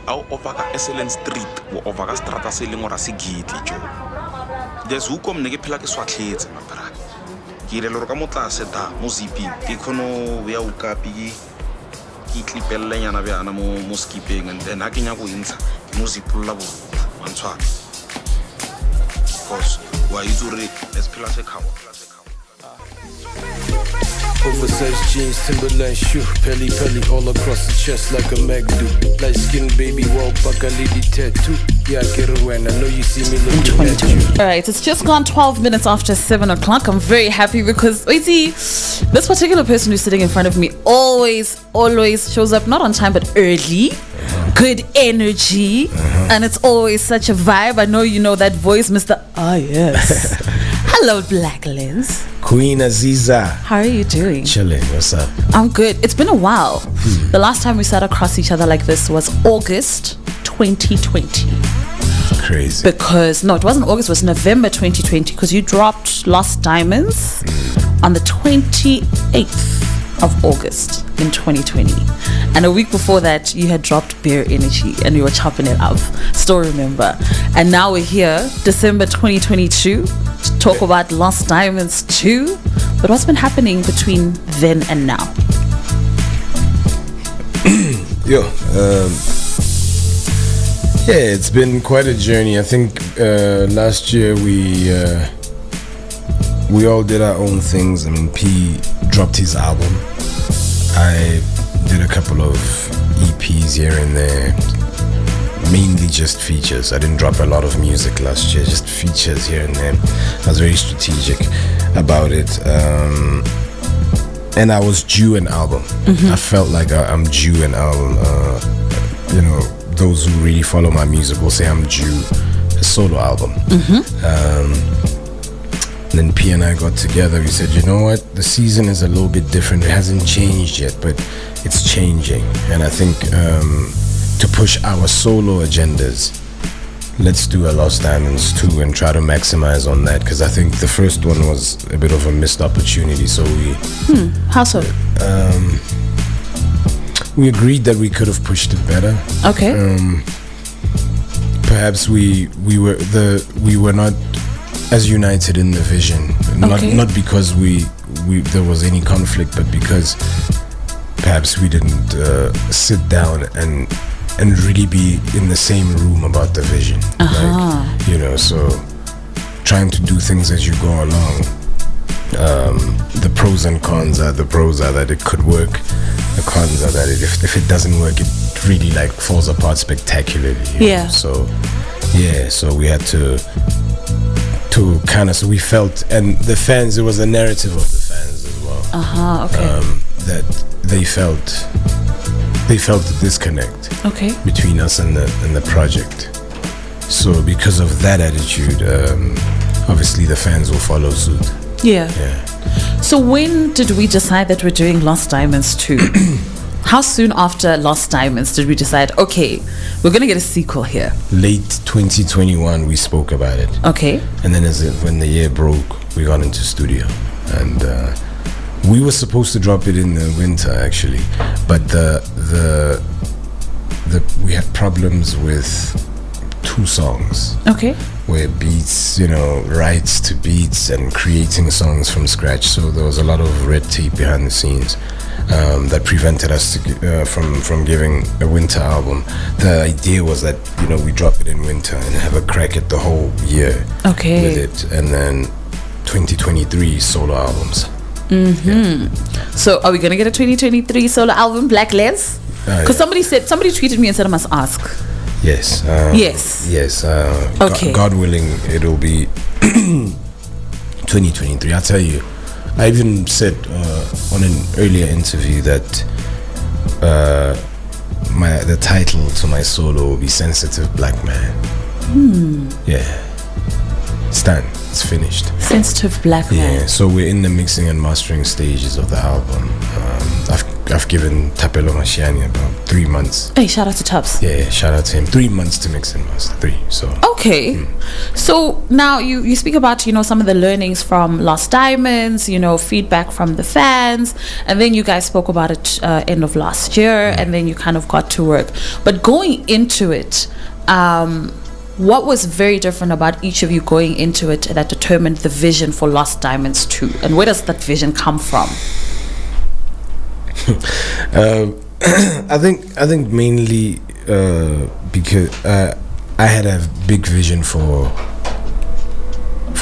au over ka Excellent Street o over ka strata se leng ora se gate jo there's who come ne ke phela ke swatlhetse mapara ke ile lo ka motla seta mo zipping ke khono ya ukapi ke clipella nyana bana mo skipping and then akenya go intsha mo zipulla bo mantshwa because wa izuri let's phela se khawa Oversized jeans, Timberland shoe, pelly all across the chest like a mag do. Light skin baby, walk back a lady tattoo. Yeah, I get it when I know you see me looking at you. Alright, it's just gone 12 minutes after 7 o'clock. I'm very happy because see, this particular person who's sitting in front of me always shows up not on time but early. Good energy, and it's always such a vibe. I know you know that voice, Mr. Ah, yes. Hello, BlakLez. Queen Azizzar. How are you doing? Chilling, what's up? I'm good. It's been a while. The last time we sat across each other like this was August 2020. Crazy. Because, no, it wasn't August, it was November 2020 because you dropped Lost Diamonds on the 28th of August in 2020. And a week before that, you had dropped Bare Energy and we were chopping it up. Still remember. And now we're here, December 2022, to talk about Lost Diamonds 2. But what's been happening between then and now? Yeah, it's been quite a journey. I think last year we all did our own things. I mean, P dropped his album. I did a couple of EPs here and there, mainly just features. I didn't drop a lot of music last year, just features here and there. I was very strategic about it. And I was due an album. I felt like I'm due an album. You know, those who really follow my music will say I'm due a solo album. Then P and I got together. We said, you know what? The season is a little bit different. It hasn't changed yet, but it's changing. And I think to push our solo agendas, let's do a Lost Diamonds 2 and try to maximize on that. Because I think the first one was a bit of a missed opportunity. So we... How so? We agreed that we could have pushed it better. Okay. Perhaps we were not as united in the vision, not because there was any conflict, but because perhaps we didn't sit down and really be in the same room about the vision. Like, you know, so trying to do things as you go along. The pros and cons are, the pros are that it could work, the cons are that if it doesn't work, it really like falls apart spectacularly, you know? So we had to kind of, so we felt, and the fans, it was a narrative of the fans as well. That they felt the disconnect between us and the project. So because of that attitude, obviously the fans will follow suit. Yeah. So when did we decide that we're doing Lost Diamonds 2? How soon after Lost Diamonds did we decide, okay, we're going to get a sequel here? Late 2021, we spoke about it. Okay. And then when the year broke, we got into studio. And we were supposed to drop it in the winter, actually. But we had problems with 2 songs. Okay. Where beats, you know, rights to beats and creating songs from scratch. So there was a lot of red tape behind the scenes that prevented us from giving a winter album. The idea was that, you know, we drop it in winter and have a crack at the whole year with it. And then 2023 solo albums. So are we going to get a 2023 solo album, BlakLez? Because somebody tweeted me and said I must ask. Yes. Yes. Okay. God willing, it'll be 2023. I'll tell you. I even said on an earlier interview that the title to my solo will be Sensitive Black Man. Yeah. It's done. It's finished. Sensitive Black Man. Yeah. So we're in the mixing and mastering stages of the album. I've given Tapelo Mashiani about 3 months. Hey, shout out to Tubbs. Yeah, shout out to him. 3 months to mix and master. 3. So okay. So now you speak about, you know, some of the learnings from Lost Diamonds, you know, feedback from the fans, and then you guys spoke about it end of last year, and then you kind of got to work. But going into it, what was very different about each of you going into it that determined the vision for Lost Diamonds 2? And where does that vision come from? I think mainly because I had a big vision for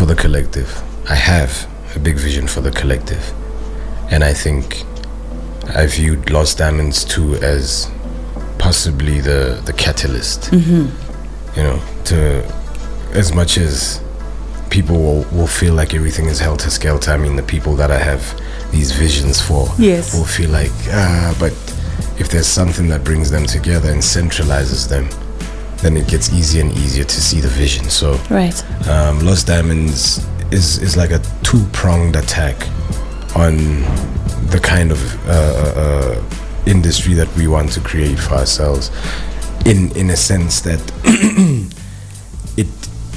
the collective. I have a big vision for the collective, and I think I viewed Lost Diamonds 2 as possibly the catalyst. You know, to as much as people will feel like everything is helter-skelter, I mean, the people that I have these visions for will feel like, but if there's something that brings them together and centralizes them, then it gets easier and easier to see the vision. So Lost Diamonds is like a two-pronged attack on the kind of industry that we want to create for ourselves, in a sense that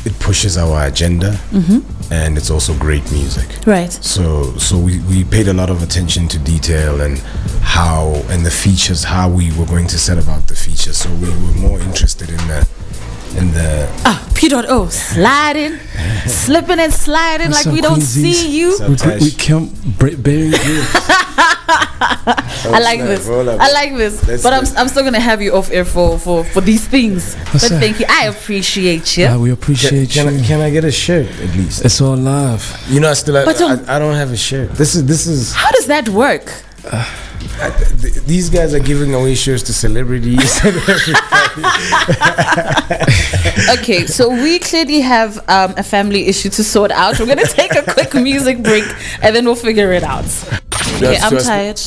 it pushes our agenda, and it's also great music. Right. So we paid a lot of attention to detail and the features, how we were going to set about the features. So we were more interested in the PDotO sliding, slipping and sliding like we don't see you. We can't bearing gifts. I like this. I like this. But I'm still gonna have you off air for these things. But thank you. I appreciate you. We appreciate you. Can I get a shirt at least? It's all love. You know, I don't have a shirt. This is. How does that work? These guys are giving away shirts to celebrities and everybody. Okay, so we clearly have a family issue to sort out. We're gonna take a quick music break and then we'll figure it out. Okay, I'm tired.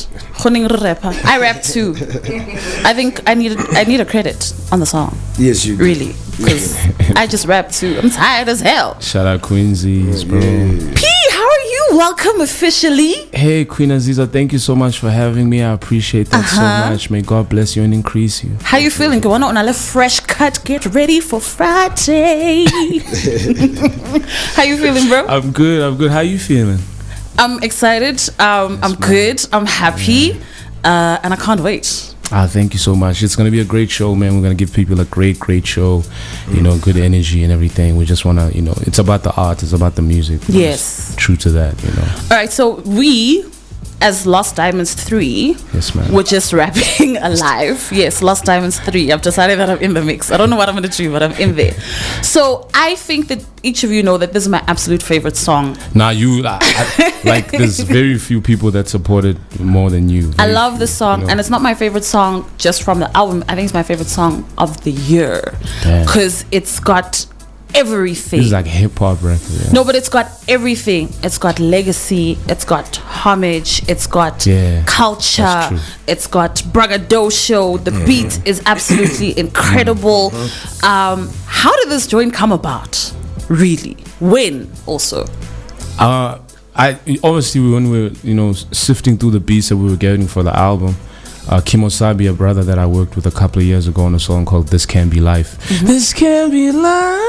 I rap too. I think I need a credit on the song. Yes, you do. Really, because I just rap too. I'm tired as hell. Shout out Queensies, bro. P, how are you? Welcome officially. Hey, Queen Azizzar, thank you so much for having me. I appreciate that so much. May God bless you and increase you. How you feeling? Go on a fresh cut. Get ready for Friday. How you feeling, bro? I'm good. How you feeling? I'm excited. I'm good. I'm happy. And I can't wait. Thank you so much. It's going to be a great show, man. We're going to give people a great show. You know, good energy and everything. We just want to, you know, it's about the art. It's about the music. Yes. True to that, you know. All right. So we, as Lost Diamonds 3, yes, man, we're just rapping alive. Yes, Lost Diamonds 3. I've decided that I'm in the mix. I don't know what I'm going to do, but I'm in there. So I think that each of you know that this is my absolute favorite song. Nah, like there's very few people that support it more than you. I love this song, you know? And it's not my favorite song just from the album. I think it's my favorite song of the year because it's got everything. It's like a hip-hop record. Yeah. No, but it's got everything. It's got legacy, it's got homage, it's got culture, it's got braggadocio. The beat is absolutely incredible. How did this joint come about? Really? When also? I obviously when we were, you know, sifting through the beats that we were getting for the album, Kim Osabi, a brother that I worked with a couple of years ago on a song called This Can Be Life. This can be life.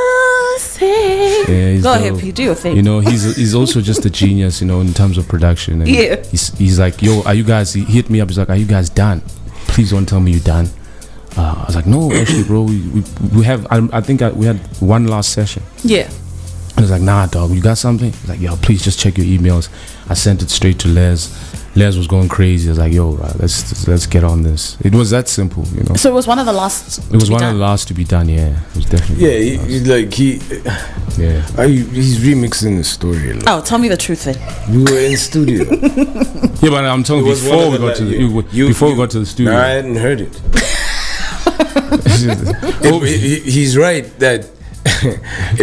Yeah, go ahead, P, do your thing. You know, he's also just a genius, you know, in terms of production. And he's like, yo, are you guys, he hit me up, he's like, are you guys done? Please don't tell me you're done. I was like, no, actually, bro, we have, I think we had one last session. Yeah. And he's like, nah, dog, you got something? He's like, yo, please just check your emails. I sent it straight to Les. Les was going crazy. I was like, yo, let's get on this. It was that simple, you know. So it was one of the last. It was one of the last to be done. Yeah, it was definitely. Yeah, he's remixing the story. Like. Oh, tell me the truth then. We were in studio. Yeah, but I'm telling you, before we got to the studio. No, I hadn't heard it. He's right that.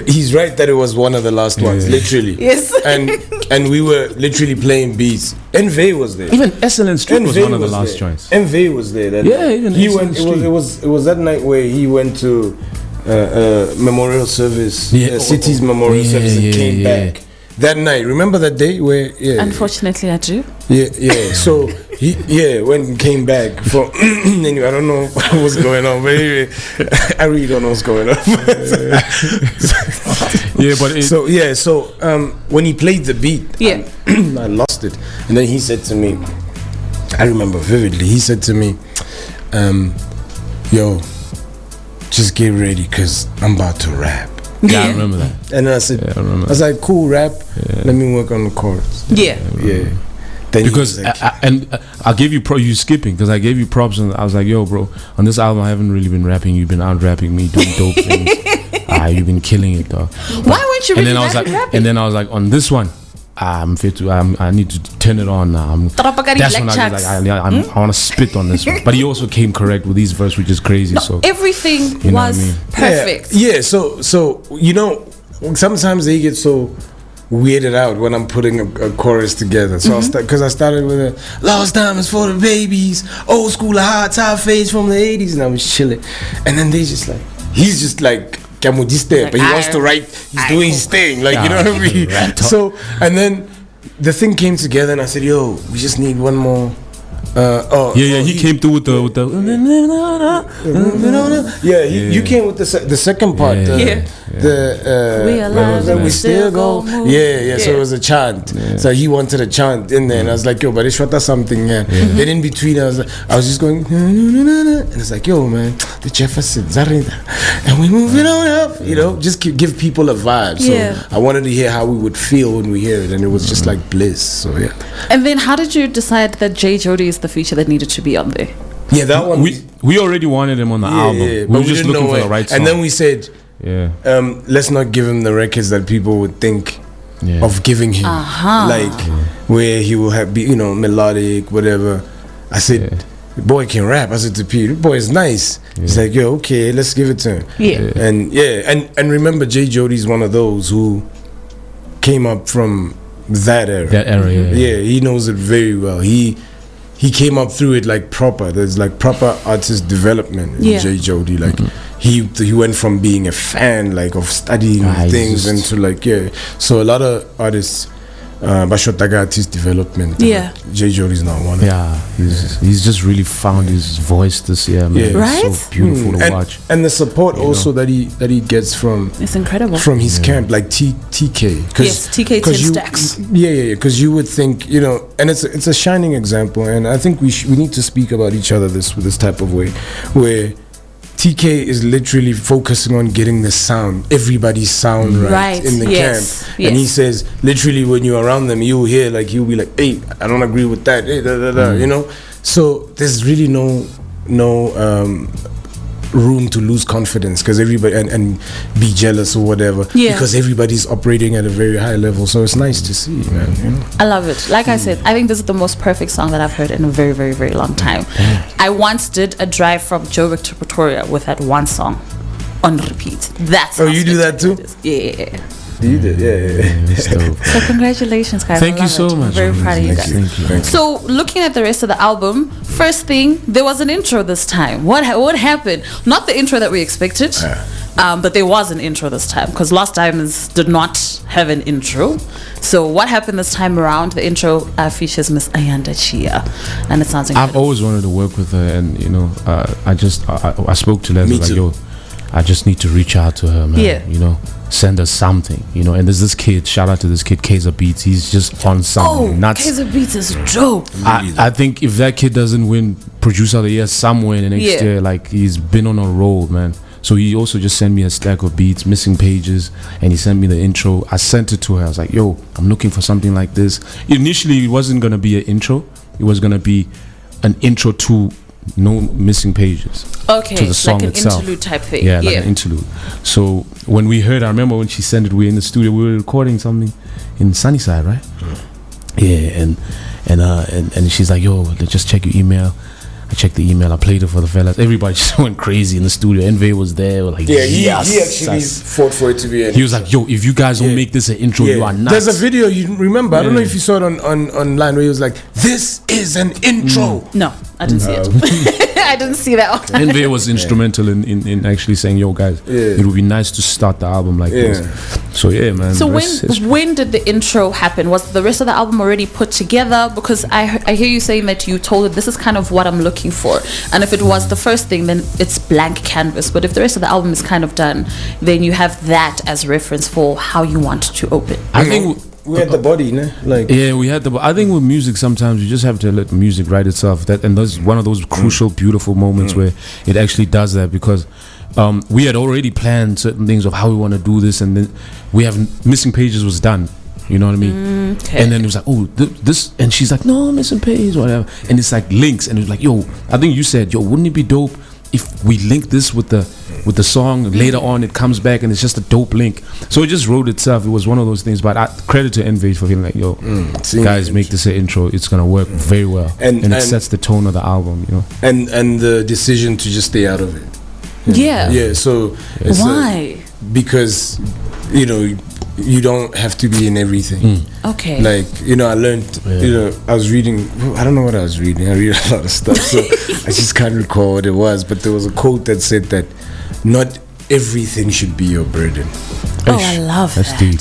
He's right that it was one of the last ones, literally. Yes. And we were literally playing beats. Envy was there. Even Excellent Street was one of the last joints. Envy was there. Even he went. It was that night where he went to memorial service, city's memorial service, and came back. That night, remember that day where? Unfortunately, I do. Yeah. So went and came back from. Anyway, I don't know what's going on, but anyway, I really don't know what's going on. Yeah, but so when he played the beat, I lost it, and then he said to me, I remember vividly. He said to me, "Yo, just get ready, cause I'm about to rap." Yeah, I remember that. And then I said, I was like, cool, rap. Yeah. Let me work on the chorus. Yeah. Then because I gave you you skipping because I gave you props and I was like, yo, bro, on this album I haven't really been rapping. You've been out rapping me, doing dope things. You've been killing it, though. Why weren't you really rapping? And then I was like, on this one, I'm fit to. I need to turn it on now. That's when I was like, I want to spit on this one. But he also came correct with his verse, which is crazy. So everything was perfect. Yeah. So you know, sometimes they get so weirded out when I'm putting a chorus together. So because I started with a lost diamonds for the babies, old school high top fades from the 80s, and I was chilling. And then they just like, he's just like. But he wants to write. He's doing his thing, like you know what I mean. So and then the thing came together, and I said, "Yo, we just need one more." He came through with the. You came with the second part. We still go. So it was a chant. Yeah. So he wanted a chant in there, and I was like, "Yo, but it's what something." Then in between, I was just going, and it's like, "Yo, man, the Jeffersons, and we move it on up." You know, just give people a vibe. So I wanted to hear how we would feel when we hear it, and it was just like bliss. So yeah. And then, how did you decide that J Jody is the feature that needed to be on there? Yeah, that one. We already wanted him on the album. We were just looking for the right song. And then we said, let's not give him the records that people would think of giving him, where he will have be, melodic, whatever. I said, the boy can rap. I said to Pete, the boy is nice. He's like, yo, okay, let's give it to him. And remember, J Jody's one of those who came up from that era. He knows it very well. He came up through it like proper. There's like proper artist development in J Jody. Like he went from being a fan, like of studying things, into like So a lot of artists, Bashotaga artist development. J Jody's not one of them. He's just really found his voice this year, man. Right? It's so beautiful to watch. And the support also that he gets from it's incredible from his camp, like TK. TK 10 stacks. Because you would think, and it's a shining example, and I think we need to speak about each other with this type of way, where TK is literally focusing on getting the sound, everybody's sound right in the camp. And he says, literally, when you're around them, you'll hear, like, he'll be like, hey, I don't agree with that, hey, So there's really no room to lose confidence because everybody and be jealous or whatever because everybody's operating at a very high level. So it's nice to see, man. I love it. Like I said, I think this is the most perfect song that I've heard in a very, very, very long time. I once did a drive from Joburg to Pretoria with that one song on repeat. That's you do that too? Yeah. You did, So congratulations, guys. Thank you so much. I'm very proud of you guys. Thank you. So looking at the rest of the album, first thing, there was an intro this time. What happened? Not the intro that we expected, but there was an intro this time because Lost Diamonds did not have an intro. So what happened this time around? The intro features Miss Ayanda Chia, and it sounds incredible. I've always wanted to work with her, and I spoke to Leslie like, yo, I just need to reach out to her, man. Send us something, and there's this kid, shout out to this kid, Kaiser Beats. He's just on something nuts. Kaiser Beats is dope. I think if that kid doesn't win Producer of the Year somewhere in the next year, like, he's been on a roll, man. So he also just sent me a stack of beats, missing pages, and he sent me the intro. I sent it to her. I was like, yo, I'm looking for something like this. Initially, it wasn't going to be an intro. It was going to be an intro to no missing pages. Okay, to the song like an itself. interlude type thing. Yeah, like an interlude. So when we heard, I remember when she sent it, we were in the studio, we were recording something in Sunnyside, right? Yeah, and she's like, yo, let's just check your email. I checked the email, I played it for the fellas. Everybody just went crazy in the studio. Envy was there. Like, he actually fought for it to be. He was like, yo, if you guys don't make this an intro, you are nuts. There's a video, you remember, I don't know if you saw it online, where he was like, this is an intro. No, I didn't see it. I I didn't see that one. Envy was instrumental in actually saying, yo guys, it would be nice to start the album like this. So yeah, man. So when did the intro happen? Was the rest of the album already put together? Because I hear you saying that you told it, this is kind of what I'm looking for. And if it was the first thing, then it's blank canvas. But if the rest of the album is kind of done, then you have that as reference for how you want to open. I think we had the body, né? Like we had the. I think with music, sometimes you just have to let music write itself. And that's one of those crucial, beautiful moments where it actually does that, because we had already planned certain things of how we want to do this, and then we have Missing Pages was done. You know what I mean? Okay. And then it was like, oh, this, and she's like, no, Missing Pages, whatever. And it's like links, and it was like, yo, I think you said, yo, wouldn't it be dope if we link this with the song, later on it comes back and it's just a dope link. So it just wrote itself. It was one of those things. But credit to Envy for feeling like, yo, guys, make this an intro. It's gonna work very well, and it sets the tone of the album, you know. And the decision to just stay out of it. Yeah. So it's why? Because you don't have to be in everything. Okay. Like, I learned, I was reading, I don't know what I was reading. I read a lot of stuff, so I just can't recall what it was. But there was a quote that said that not everything should be your burden. Oh, I love that. Deep.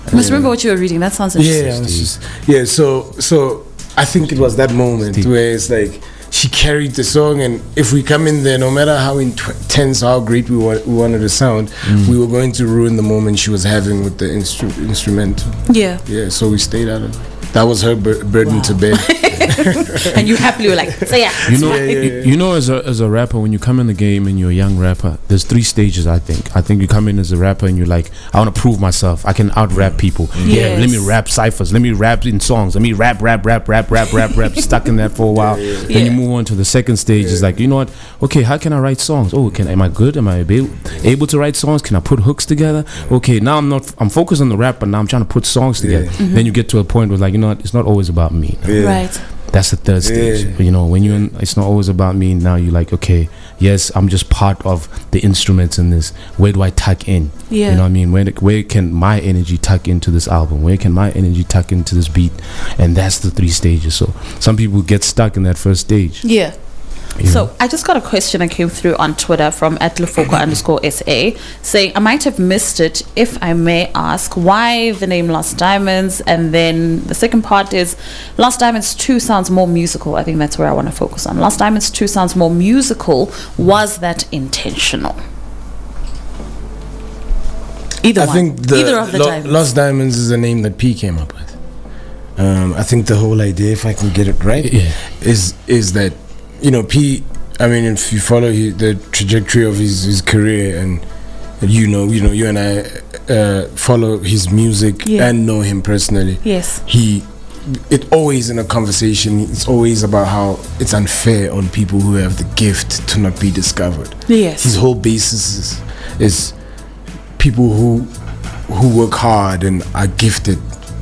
I must remember what you were reading. That sounds interesting. So I think it was that moment where it's like, she carried the song, and if we come in there, no matter how intense, how great we wanted to sound, we were going to ruin the moment she was having with the instrumental. Yeah. So we stayed out of it. That was her burden to bear. And you happily were like, so yeah. You know, as a rapper, when you come in the game and you're a young rapper, there's 3 stages. I think you come in as a rapper and you're like, I want to prove myself. I can out rap people. Yeah, let me rap ciphers. Let me rap in songs. Let me rap. Stuck in that for a while. Then you move on to the second stage. It's like, you know what? Okay, how can I write songs? Oh, am I good? Am I able to write songs? Can I put hooks together? Okay, now I'm focused on the rap, but now I'm trying to put songs together. Then you get to a point where like, you know what? It's not always about me. Right. That's the third stage. You know, when it's not always about me. Now you're like, okay, yes, I'm just part of the instruments in this. Where do I tuck in? You know what I mean? Where can my energy tuck into this album? Where can my energy tuck into this beat? And that's the 3 stages. So some people get stuck in that first stage. Yeah. So I just got a question that came through on Twitter from @lefoko_SA saying, I might have missed it, if I may ask, why the name Lost Diamonds? And then the second part is, Lost Diamonds 2 sounds more musical. I think that's where I want to focus on. Lost Diamonds 2 sounds more musical. Was that intentional? Either of the Diamonds. Lost Diamonds is a name that P came up with. I think the whole idea, if I can get it right, is that, P, I mean, if you follow the trajectory of his career, and you and I follow his music and know him personally. Yes. It always in a conversation, it's always about how it's unfair on people who have the gift to not be discovered. Yes. His whole basis is people who work hard and are gifted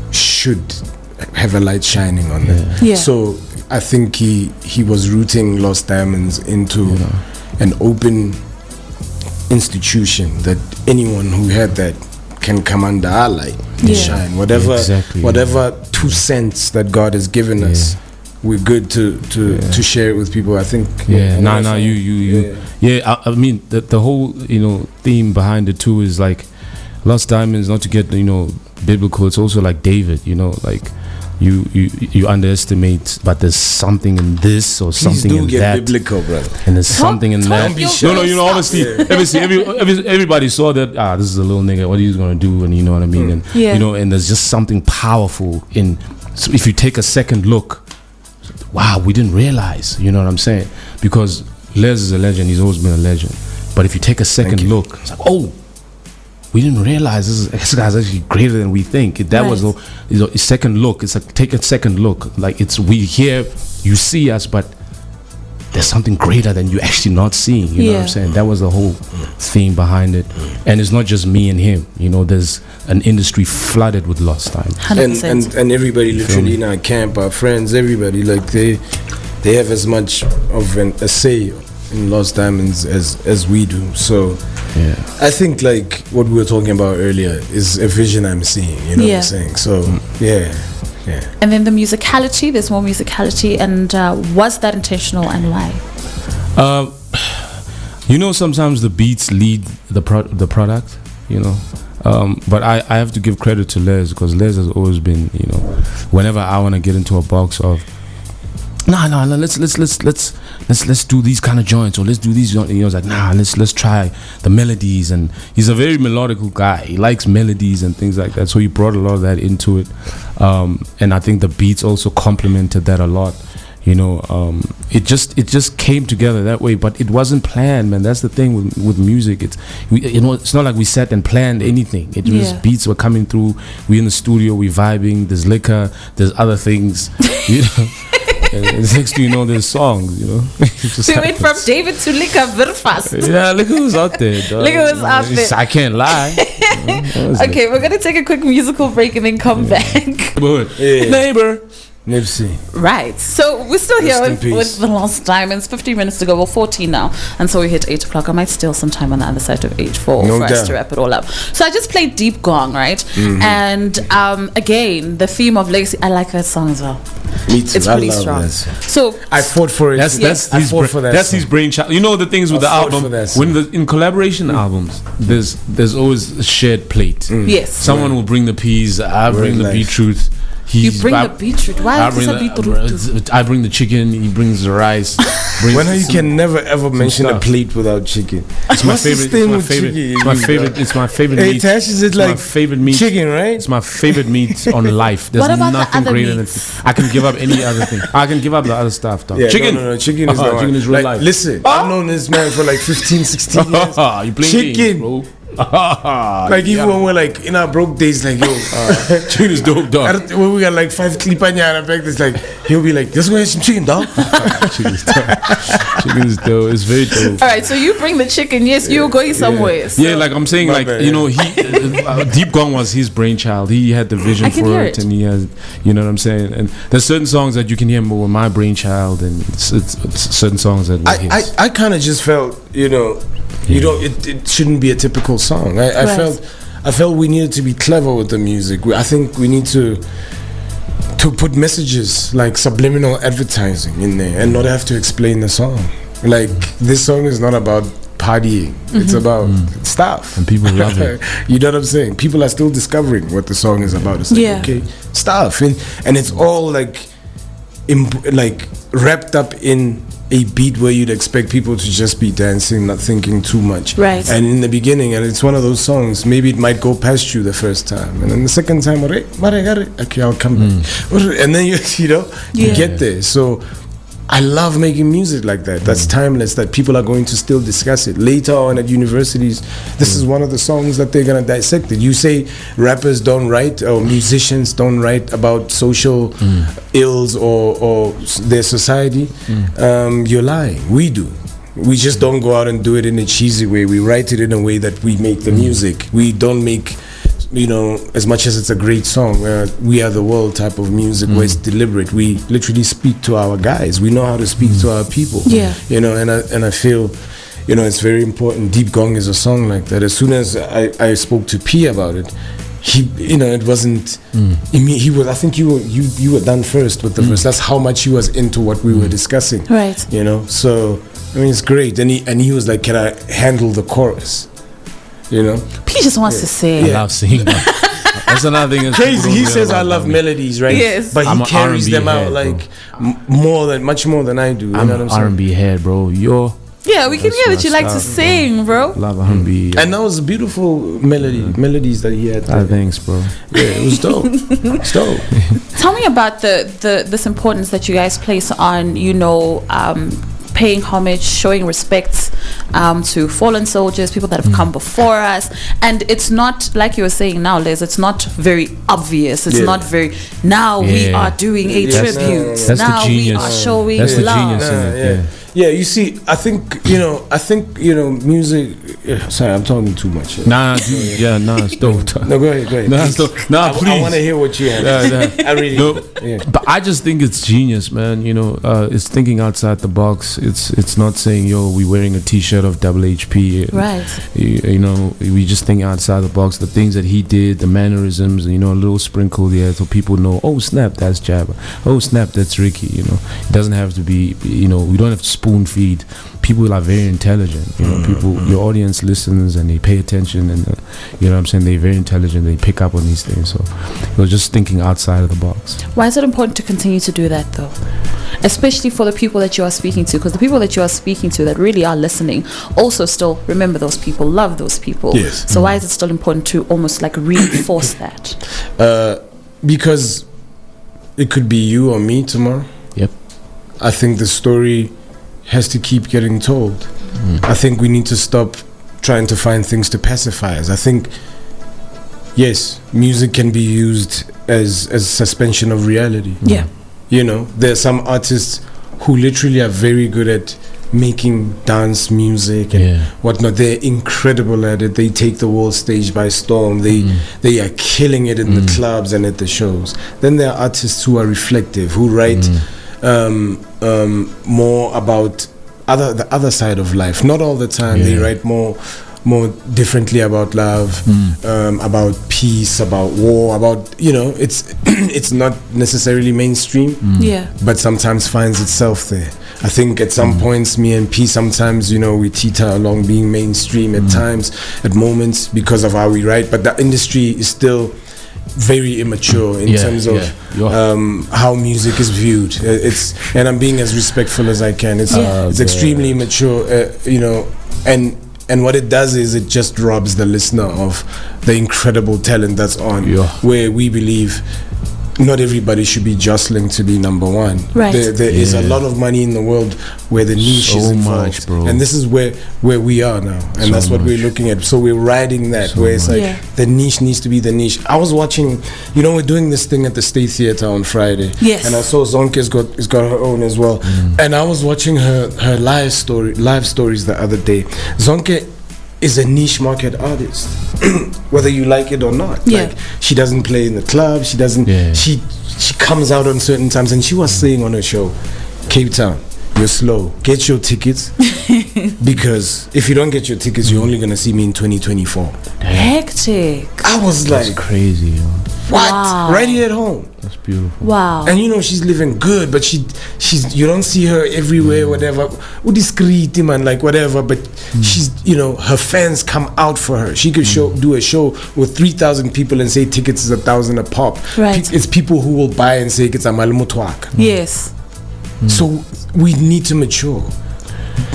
should have a light shining on them. Yeah. So I think he was rooting Lost Diamonds into an open institution that anyone who had that can come under our light and shine. Whatever 2 cents that God has given us, we're good to share it with people. I think. I mean the whole theme behind it too is like Lost Diamonds, not to get biblical. It's also like David, like. You underestimate, but there's something in this or something in that. Biblical, brother. And there's something in that. No, honestly, everybody saw that. This is a little nigga. What are you gonna do? And you know what I mean. And and there's just something powerful in. So if you take a second look, wow, we didn't realize. You know what I'm saying? Because Les is a legend. He's always been a legend. But if you take a second look, it's like, oh. We didn't realize this guy's actually greater than we think. That was a second look. It's like, take a second look. Like, we here, you see us, but there's something greater than you actually not seeing. You know what I'm saying? That was the whole theme behind it. And it's not just me and him. There's an industry flooded with Lost Time. And everybody literally in our camp, our friends, everybody, like they have as much of a say in Lost Diamonds as we do. So I think like what we were talking about earlier is a vision I'm seeing, you know what I'm saying? So And then the musicality, there's more musicality, and was that intentional, and why? You know, sometimes the beats lead the product, you know. But I have to give credit to Les, because Les has always been, you know, whenever I want to get into a box of let's do these kind of joints, or let's do these, you know, it's like, let's try the melodies. And he's a very melodical guy. He likes melodies and things like that, so he brought a lot of that into it. And I think the beats also complemented that a lot. You know, it just came together that way, but it wasn't planned, man. That's the thing with music. It's not like we sat and planned anything. It was beats were coming through. We in the studio, we vibing. There's liquor. There's other things. You know, and next thing you know, there's songs. You know, we went from David to liquor very fast. Yeah, look who's out there. Dog. Look who's out there. I can't lie. Okay, we're gonna take a quick musical break and then come back. Neighbor. Nipsey. Right. So we're still here with the Lost Diamonds. 15 minutes to go. We're 14 now. And so we hit 8 o'clock. I might steal some time on the other side of 8 for us to wrap it all up. So I just played Deep Gong, right? Mm-hmm. And again, the theme of legacy. I like that song as well. Me too. It's pretty strong. So I fought for it. That's his brainchild. You know the things with the album, in collaboration albums, there's always a shared plate. Yes. Someone will bring the peas, I bring the beetroot. You bring the beetroot. Why is this a beetroot? I bring the chicken. He brings the rice. You can never ever mention a plate without chicken. It's my favorite. It's my favorite meat. Hey, Tash, is it like my favorite meat? Chicken, right? It's my favorite meat on life. There's nothing greater than it. I can give up any other thing. I can give up the other stuff, dog. Yeah, chicken. No. Chicken is chicken is real life. Listen, I've known this man for like 15, 16 years. You playing chicken, games, bro. Like even when we're like in our broke days, like yo, chicken is dope, dog. When we got like 5 klipanya and back, it's like he'll be like, "Let's go have some chicken, dog." Chicken is dope. It's very dope. All right, so you bring the chicken. Yes, you're going somewhere. So. Yeah, like I'm saying, you know, he Deep Gong was his brainchild. He had the vision for it, and he has, you know what I'm saying. And there's certain songs that you can hear more with my brainchild, and it's certain songs that were his. I kind of just felt, you know. It shouldn't be a typical song. I felt we needed to be clever with the music. I think we need to put messages like subliminal advertising in there and not have to explain the song. Like this song is not about partying. It's about stuff. And people love it. You know what I'm saying? People are still discovering what the song is about. It's like, okay, stuff. And it's all like wrapped up in a beat where you'd expect people to just be dancing, not thinking too much. Right. And in the beginning, and it's one of those songs, maybe it might go past you the first time. And then the second time, okay, I'll come back. And then you get there. So I love making music like that. That's timeless, that people are going to still discuss it. Later on at universities, this is one of the songs that they're going to dissect it. You say rappers don't write, or musicians don't write about social ills or their society. You're lying. We do. We just don't go out and do it in a cheesy way. We write it in a way that we make the music. We don't make, you know, as much as it's a great song, we are the world type of music where it's deliberate. We literally speak to our guys. We know how to speak to our people. Yeah. You know, and I feel, you know, it's very important. Deep Gong is a song like that. As soon as I spoke to P about it, he, you know, it wasn't. He was. I think you were done first with the verse. That's how much he was into what we were discussing. Right. You know, so I mean, it's great. And he was like, "Can I handle the chorus?" You know, P just wants to sing. I love singing. That's another thing. Crazy. He says I love melodies, right? Yes. But he carries them out like much more than I do. You know what I'm saying? R&B head, bro. Yeah, we can hear that you like to sing, bro. Love R&B. And that was a beautiful melodies that he had. Thanks, bro. Yeah, it was dope. It's dope. Tell me about this importance that you guys place on, you know, paying homage, showing respect to fallen soldiers, people that have come before us. And it's not, like you were saying now, Les, it's not very obvious. It's not very, now we are doing a tribute. That's now the genius. We are showing That's the love. genius in it, Yeah, you see, I think music. Sorry, I'm talking too much. It's dope. No, go ahead. Please. I want to hear what you have. I really. But I just think it's genius, man. You know, it's thinking outside the box. It's not saying, yo, we're wearing a T-shirt of Double HP. Right. You know, we just think outside the box. The things that he did, the mannerisms, you know, a little sprinkle there, so people know. Oh snap, that's Jabba. Oh snap, that's Ricky. You know, it doesn't have to be. You know, we don't have to spoon feed. People are very intelligent. You know, people, your audience listens and they pay attention, and you know what I'm saying. They're very intelligent. They pick up on these things. So you're just thinking outside of the box. Why is it important to continue to do that, though? Especially for the people that you are speaking to, because the people that you are speaking to that really are listening also still remember those people, love those people. Yes. So why is it still important to almost like reinforce that? Because it could be you or me tomorrow. Yep. I think the story has to keep getting told. I think we need to stop trying to find things to pacify us. I think, yes, music can be used as suspension of reality. Yeah. You know, there are some artists who literally are very good at making dance music and whatnot. They're incredible at it. They take the world stage by storm. They are killing it in the clubs and at the shows. Then there are artists who are reflective, who write more about the other side of life. Not all the time. They write more differently about love, about peace, about war, about, you know, it's not necessarily mainstream, but sometimes finds itself there. I think at some points, me and P, sometimes, you know, we teeter along being mainstream at times, at moments, because of how we write, but the industry is still very immature in terms of how music is viewed. And I'm being as respectful as I can. It's extremely immature, you know, and what it does is it just robs the listener of the incredible talent that's on, where we believe not everybody should be jostling to be number one. Right. There is a lot of money in the world where the niche is involved, much, bro. and this is where we are now, and that's what we're looking at. So we're riding that, where it's like the niche needs to be the niche. I was watching, you know, we're doing this thing at the State Theatre on Friday, and I saw Zonke's got her own as well, and I was watching her live stories the other day. Zonke is a niche market artist, whether you like it or not. Like, she doesn't play in the club. She doesn't. She comes out on certain times, and she was saying on her show, Cape Town, you're slow. Get your tickets, because if you don't get your tickets, you're only gonna see me in 2024. Hectic. I was That's like, crazy. Yo. what? Wow. Right here at home. That's beautiful. Wow. And you know, she's living good, but she's you don't see her everywhere, whatever. Discreet, man, like whatever. But she's, you know, her fans come out for her. She could do a show with 3,000 people and say tickets is 1,000 a pop. Right. It's people who will buy and say it's a malumutwak. Yes. So we need to mature.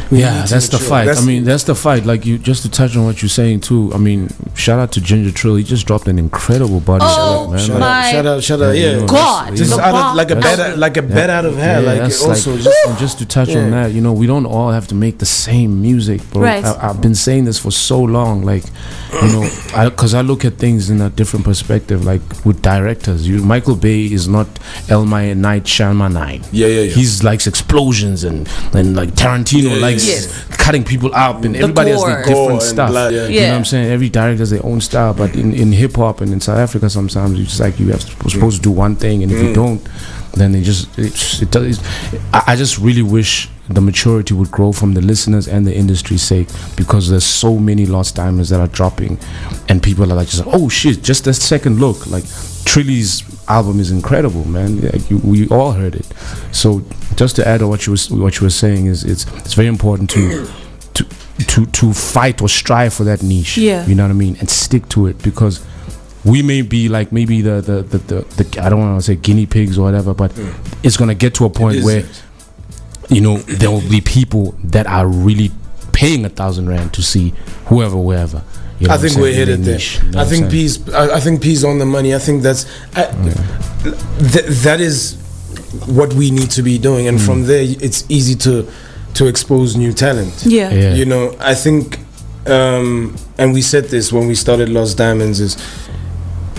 That's the fight. That's the fight. Like, you, just to touch on what you're saying too. I mean, shout out to Ginger Trill. He just dropped an incredible body shot, man. Shout out, yeah. God, just out of, like a bed out of hell. Like, also, like, just to touch on that, you know, we don't all have to make the same music, bro. Right. I've been saying this for so long, like, you know, because I look at things in a different perspective. Like with directors, Michael Bay is not Night Shyamalan. He's likes explosions and like Tarantino likes cutting people up, and everybody has their different stuff. Blood, You know what I'm saying? Every director has their own style, but in hip hop and in South Africa, sometimes it's like you have supposed to do one thing, and if you don't, then it does. I just really wish the maturity would grow from the listeners and the industry's sake, because there's so many lost diamonds that are dropping, and people are like, just, oh shit, just a second look. Like Trilly's album is incredible, man. We all heard it. So just to add on what you were saying, is it's very important to fight or strive for that niche. You know what I mean, and stick to it, because we may be like maybe the I don't want to say guinea pigs or whatever, but it's gonna get to a point where, you know, there will be people that are really paying 1,000 rand to see wherever. You know, I think we're headed there. I think P's on the money. I think that's that is what we need to be doing, and from there it's easy to expose new talent. You know, I think, and we said this when we started Lost Diamonds, is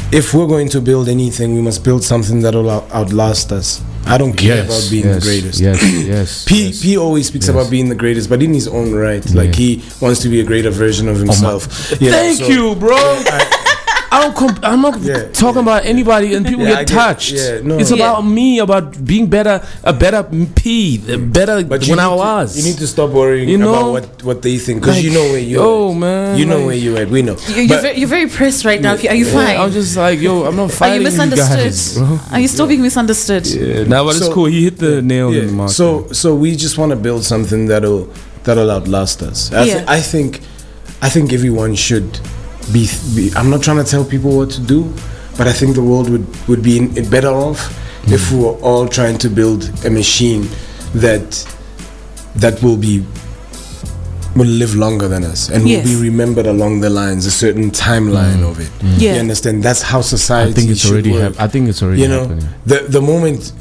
if we're going to build anything, we must build something that will outlast us. I don't care about being the greatest. P always speaks about being the greatest, but in his own right. Like, he wants to be a greater version of himself. Thank you, bro. I'm not talking about anybody and people get touched. It's about me, about being better, a better better when I was. You need to stop worrying about what they think, because you know where you're at. Oh man, you know where you're at. We know. You're very pressed right now. Are you fine? I'm just like, I'm not fighting. Are you misunderstood? You guys, bro. Are you still being misunderstood? Yeah, now but it's cool. He hit the nail in the mark. So we just want to build something that'll outlast us. I think everyone should be. I'm not trying to tell people what to do, but I think the world would be better off if we were all trying to build a machine that will live longer than us and will be remembered along the lines, a certain timeline of it. You understand? That's how society. I think it's already happening. The moment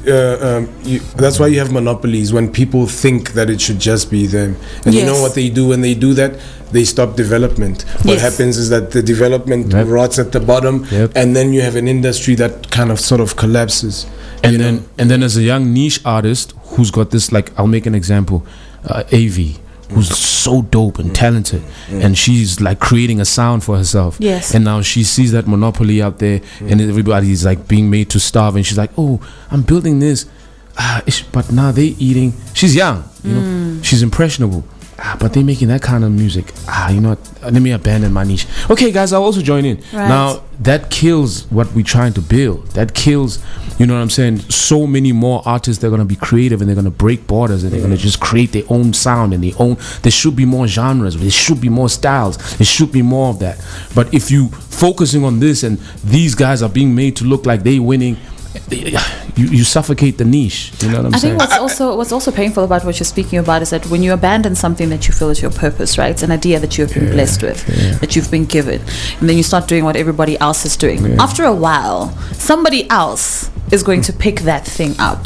that's why you have monopolies, when people think that it should just be them, and you know what they do when they do that? They stop development. What happens is that the development rots at the bottom, and then you have an industry that kind of sort of collapses. And then as a young niche artist who's got this, like, I'll make an example, AV, who's so dope and talented, and she's like creating a sound for herself. And now she sees that monopoly out there, and everybody's like being made to starve, and she's like, oh, I'm building this, but now they eating. She's young, you know, she's impressionable. But they making that kind of music. You know what? Let me abandon my niche. Okay, guys, I'll also join in. Now, that kills what we're trying to build. That kills, you know what I'm saying? So many more artists, they're going to be creative and they're going to break borders and they're going to just create their own sound and there should be more genres. There should be more styles. There should be more of that. But if you focusing on this and these guys are being made to look like they winning, you suffocate the niche. You know what I'm saying? I think what's also painful about what you're speaking about is that when you abandon something that you feel is your purpose, right? It's an idea that you have been blessed with, that you've been given, and then you start doing what everybody else is doing. After a while, somebody else is going to pick that thing up.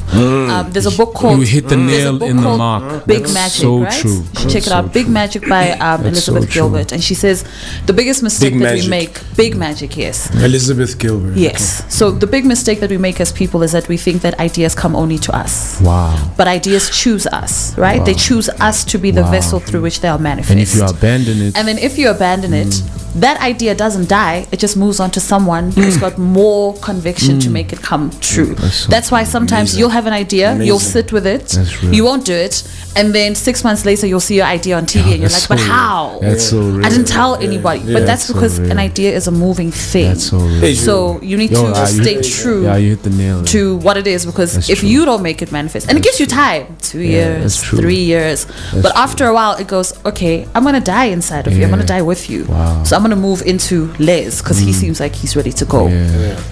There's a book called You hit the nail in the mark. Big Magic, so right? True. You should check it out. So Big Magic by Elizabeth Gilbert. And she says the biggest mistake that we make, Big Magic, yes. Elizabeth Gilbert. Yes. So the big mistake that we make as people is that we think that ideas come only to us. Wow. But ideas choose us, right? Wow. They choose us to be the vessel through which they are manifest. And if you abandon it. And then if you abandon it, that idea doesn't die. It just moves on to someone who's got more conviction to make it come true. That's why sometimes you'll have an idea, you'll sit with it, you won't do it, and then 6 months later you'll see your idea on TV and you're like, but how? That's so real. I didn't tell anybody. But that's because an idea is a moving thing. That's so real. So you need to stay true you hit the nail to what it is, because if you don't make it manifest, and it gives you time, 2 years, 3 years, but after a while it goes, okay, I'm gonna die inside of you, I'm gonna die with you. So I'm gonna move into Les because he seems like he's ready to go.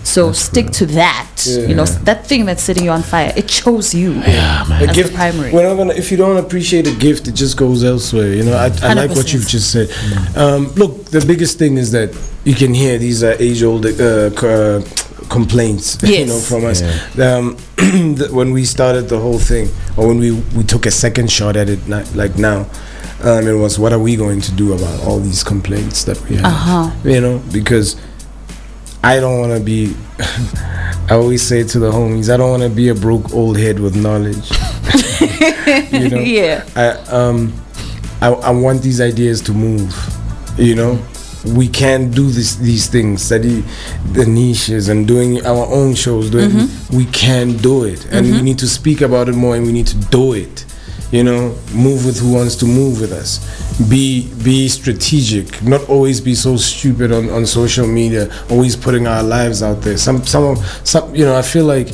So stick to that. You know, that thing that's setting you on fire, it chose you as the primary. If you don't appreciate a gift, it just goes elsewhere. You know, I like what you've just said. Look, the biggest thing is that you can hear these age-old complaints, you know, from us. When we started the whole thing, or when we took a second shot at it, like now, it was, what are we going to do about all these complaints that we have? You know, because I don't want to be I always say to the homies, I don't want to be a broke old head with knowledge. You know? I want these ideas to move. You know, we can do these things, study the niches and doing our own shows. We can do it, and we need to speak about it more, and we need to do it. You know, move with who wants to move with us. Be strategic. Not always be so stupid on social media. Always putting our lives out there. Some you know, I feel like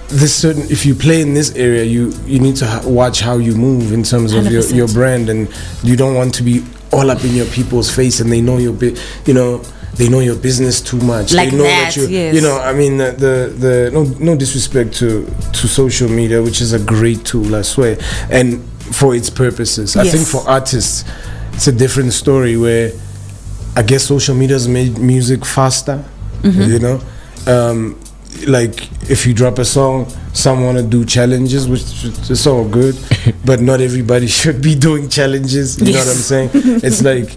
this certain. If you play in this area, you need to watch how you move in terms of your brand, and you don't want to be all up in your people's face, and they know your they know your business too much. Like they know that, you know, I mean, no disrespect to social media, which is a great tool, I swear, and for its purposes. I think for artists, it's a different story, where I guess social media's made music faster. You know, like if you drop a song, some want to do challenges, which is all good, but not everybody should be doing challenges. You know what I'm saying? It's like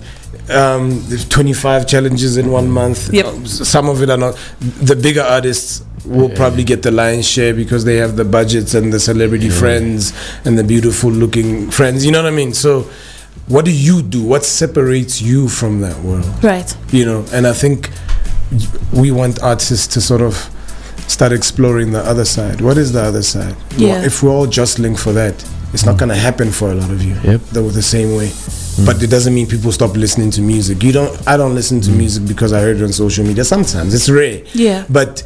25 challenges in 1 month. Some of it are not. The bigger artists will probably get the lion's share because they have the budgets and the celebrity friends and the beautiful looking friends. You know what I mean? So what do? What separates you from that world? Right. You know, and I think we want artists to sort of start exploring the other side. What is the other side? Yeah. If we're all jostling for that, it's not going to happen for a lot of you. Yep. The same way. But it doesn't mean people stop listening to music. I don't listen to music because I heard it on social media. Sometimes it's rare. Yeah. But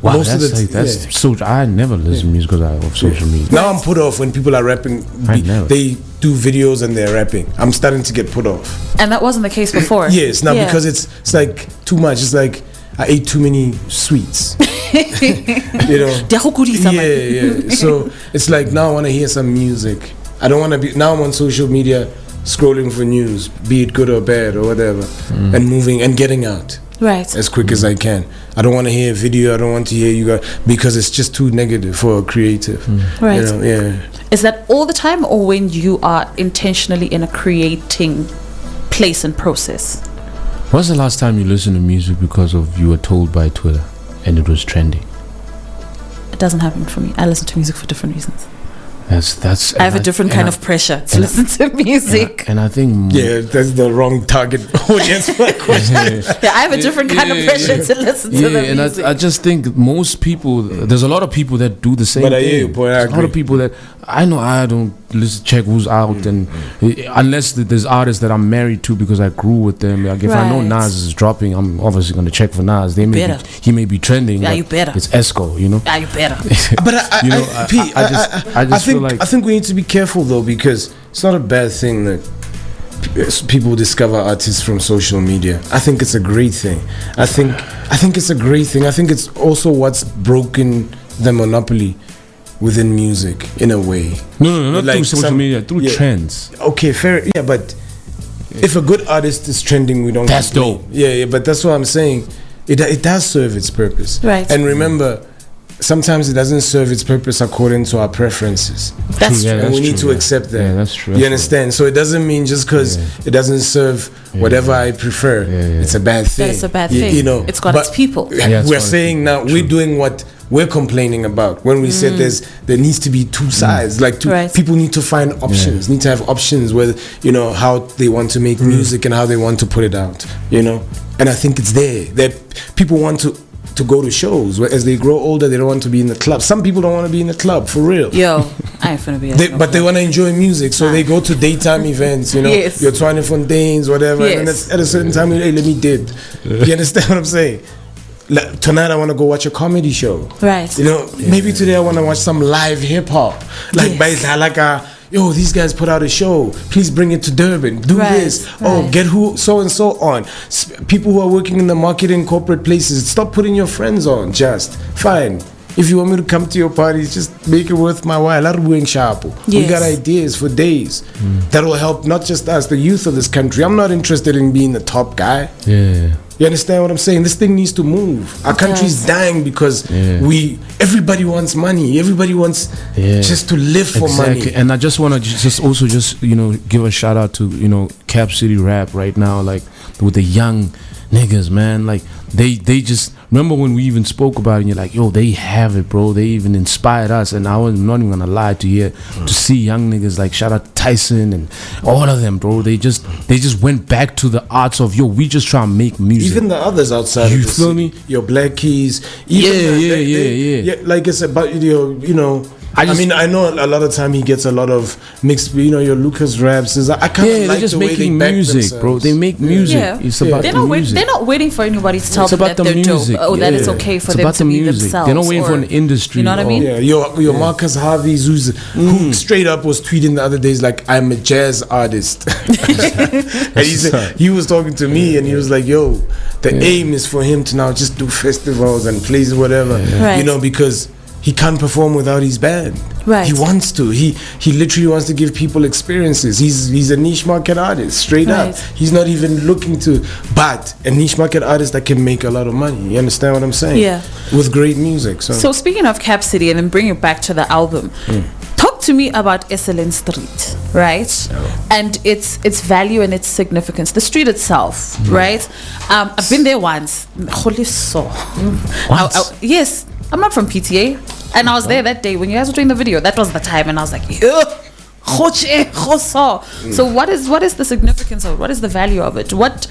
Wow, most of the that's so. I never listen to music because of social media. Now I'm put off when people are rapping. They do videos and they're rapping. I'm starting to get put off. And that wasn't the case before. Yes, now because it's like too much. It's like I ate too many sweets. You know. Yeah. So it's like now I want to hear some music. I don't want to be. Now I'm on social media scrolling for news, be it good or bad or whatever, and moving and getting out. Right. As quick as I can. I don't want to hear a video. I don't want to hear you guys because it's just too negative for a creative. Right. You know, yeah. Is that all the time, or when you are intentionally in a creating place and process? When's the last time you listened to music because of you were told by Twitter and it was trending? It doesn't happen for me. I listen to music for different reasons. That's. I have a different kind of pressure to listen to music. And I think that's the wrong target audience for that question. Yeah, I have a different kind of pressure to listen to the music. And I just think most people, there's a lot of people that do the same But thing. there's a lot of people that I know. I don't check who's out, and unless there's artists that I'm married to because I grew with them. Like if I know Nas is dropping, I'm obviously going to check for Nas. He may be trending. Yeah, you better. It's Esco, you know. Yeah, you better. But I think we need to be careful though, because it's not a bad thing that people discover artists from social media. I think it's a great thing. I think it's a great thing. I think it's also what's broken the monopoly within music in a way. No, not like through social media, through trends. Okay, fair. Yeah, but if a good artist is trending, we don't. That's complain. dope. Yeah, but that's what I'm saying. It does serve its purpose. Right. And remember, sometimes it doesn't serve its purpose according to our preferences. That's true. And we need to accept that. Yeah, that's true. You understand? So it doesn't mean just because it doesn't serve whatever I prefer, it's a bad thing. That it's a bad thing. You know, it's got its people. We're saying now we're doing what we're complaining about when we said there needs to be two sides. Like people need to find options, need to have options with, you know, how they want to make music and how they want to put it out, you know. And I think it's there that people want to go to shows. As they grow older, they don't want to be in the club. Some people don't want to be in the club, for real. Yo, I ain't finna be but they want to enjoy music, so they go to daytime events, you know, your Twyne Fontaines, whatever, and then at a certain time, hey, let me did. You understand what I'm saying? Like, tonight I want to go watch a comedy show. Right. You know, maybe today I want to watch some live hip-hop. Yo, these guys put out a show. Please bring it to Durban. Do this. Oh, get who so and so on. People who are working in the marketing corporate places. Stop putting your friends on. Just fine. If you want me to come to your parties, just make it worth my while. We got ideas for days that will help not just us, the youth of this country. I'm not interested in being the top guy. Yeah. You understand what I'm saying? This thing needs to move. Our country's dying because everybody wants money. Everybody wants just to live for money. And I just want to just you know, give a shout out to, you know, Cap City rap right now, like with the young niggas, man. Like they just remember when we even spoke about it and you're like, yo, they have it, bro. They even inspired us. And I was not even gonna lie to see young niggas like shout out to Tyson and all of them, bro. They just went back to the arts of, yo, we just try and make music. Even the others outside you of the feel city, me? your Black Keys. Yeah. Like it's about, you know. I know a lot of time he gets a lot of mixed, you know, your Lucas raps. I kind of like they're just the way making they music, bro. They make music. Yeah. It's about the music. They're not waiting for anybody to tell them that they're dope. Oh, that it's okay for them to be themselves. They're not waiting for an industry. You know what I mean? Yeah, your Marcus Harvey's who straight up was tweeting the other days like, I'm a jazz artist. And he was talking to me and he was like, yo, the aim is for him to now just do festivals and plays whatever, you know, because he can't perform without his band. Right. He wants to. He literally wants to give people experiences. He's a niche market artist, straight up. He's not even looking to, but a niche market artist that can make a lot of money. You understand what I'm saying? Yeah. With great music. So speaking of Cap City, and then bring it back to the album, talk to me about Esselen Street, right? And its value and its significance. The street itself, right? I've been there once. Yes. I'm not from PTA, and I was there that day when you guys were doing the video. That was the time, and I was like, So what is the significance of it? What is the value of it? What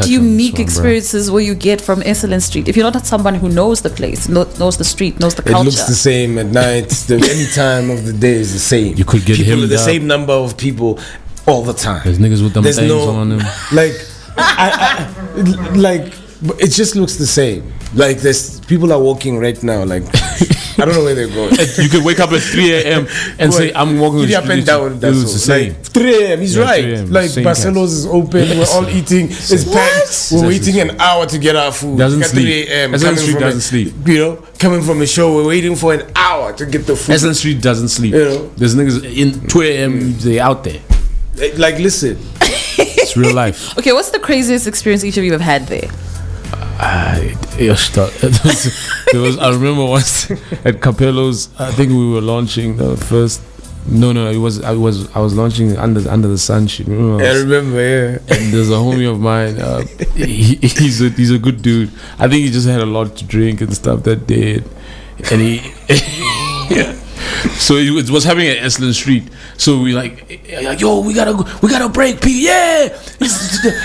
unique experiences will you get from Excellent Street if you're not someone who knows the place, knows the street, knows the culture? It looks the same at night. Any time of the day is the same. You could get people, the same number of people all the time. There's niggas with them things on them. Like, it just looks the same. Like, there's people are walking right now. Like, I don't know where they're going. You could wake up at 3 a.m. and say, I'm walking up and down. That's the same. Like, 3 a.m. He's right. 3 a.m. Like, Barcelos is open. We're all eating. It's packed. We're waiting an hour to get our food. Doesn't sleep. 3 a.m. Excellent Street doesn't sleep. You know, coming from a show, we're waiting for an hour to get the food. Excellent Street doesn't sleep. You know, there's niggas in 2 a.m. They out there. Like, listen. It's real life. Okay, what's the craziest experience each of you have had there? I remember once at Capello's. I think we were launching the first. No, I was launching under the sun shit. Remember? I remember, yeah. And there's a homie of mine. He's a good dude. I think he just had a lot to drink and stuff that day, and he. Yeah. So it was happening at Excellent Street. So we like, yo, we gotta break, P. Yeah,